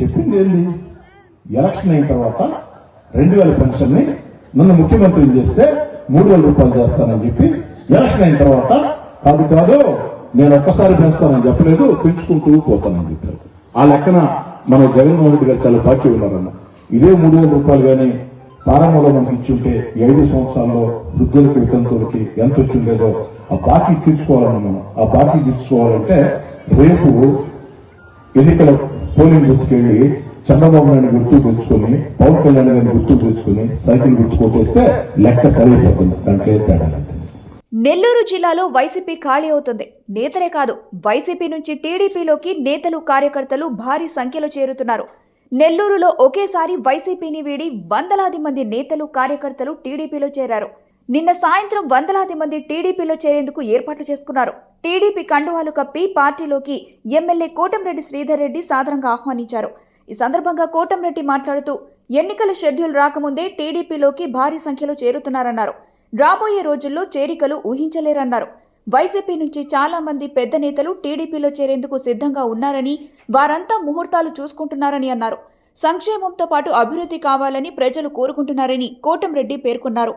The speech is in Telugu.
చెప్పింది ఏంటి? ఎలక్షన్ అయిన తర్వాత 2000 పెన్షన్ని నన్ను ముఖ్యమంత్రిని చేస్తే 3000 రూపాయలు చేస్తానని చెప్పి ఎలక్షన్ అయిన తర్వాత కాదు నేను ఒక్కసారి పెంచుతానని చెప్పలేదు, పెంచుకుంటూ పోతానని చెప్పారు. ఆ లెక్కన మన జగన్మోహన్ రెడ్డి గారు చాలా బాకీ ఉన్నారన్న. ఇదే 3000 రూపాయలు కానీ ప్రారంభంలో మనకి ఇచ్చుంటే 5 సంవత్సరాల్లో వృద్ధులకి వితంతువులకి ఎంత వచ్చిండేదో ఆ బాకీ తీర్చుకోవాలన్న. మనం ఆ బాకీ తీర్చుకోవాలంటే రేపు ఎన్నికల పోలింగ్ బూత్కి వెళ్లి చంద్రబాబు నాయుడు గుర్తు తెచ్చుకొని, పవన్ కళ్యాణ్ గారిని గుర్తు తెచ్చుకొని సైకిల్ గుర్తు కొట్టేస్తే లెక్క సరిపోతుంది. దాంట్లో తేడా లేదు. నెల్లూరు జిల్లాలో వైసీపీ ఖాళీ అవుతుంది. నేతలే కాదు, వైసీపీ నుంచి టీడీపీలోకి నేతలు కార్యకర్తలు భారీ సంఖ్యలో చేరుతున్నారు. నెల్లూరులో ఒకేసారి వైసీపీని వీడి వందలాది మంది నేతలు కార్యకర్తలు టీడీపీలో చేరారు. నిన్న సాయంత్రం వందలాది మంది టీడీపీలో చేరేందుకు ఏర్పాట్లు చేసుకున్నారు. టీడీపీ కండువాలు కప్పి పార్టీలోకి ఎమ్మెల్యే కోటంరెడ్డి శ్రీధర్ రెడ్డి సాదరంగా ఆహ్వానించారు. ఈ సందర్భంగా కోటంరెడ్డి మాట్లాడుతూ ఎన్నికల షెడ్యూల్ రాకముందే టీడీపీలోకి భారీ సంఖ్యలో చేరుతున్నారన్నారు. రాబోయే రోజుల్లో చేరికలు ఊహించలేరన్నారు. వైసీపీ నుంచి చాలా మంది పెద్ద నేతలు టీడీపీలో చేరేందుకు సిద్ధంగా ఉన్నారని, వారంతా ముహూర్తాలు చూసుకుంటున్నారని అన్నారు. సంక్షేమంతో పాటు అభివృద్ధి కావాలని ప్రజలు కోరుకుంటున్నారని కోటంరెడ్డి పేర్కొన్నారు.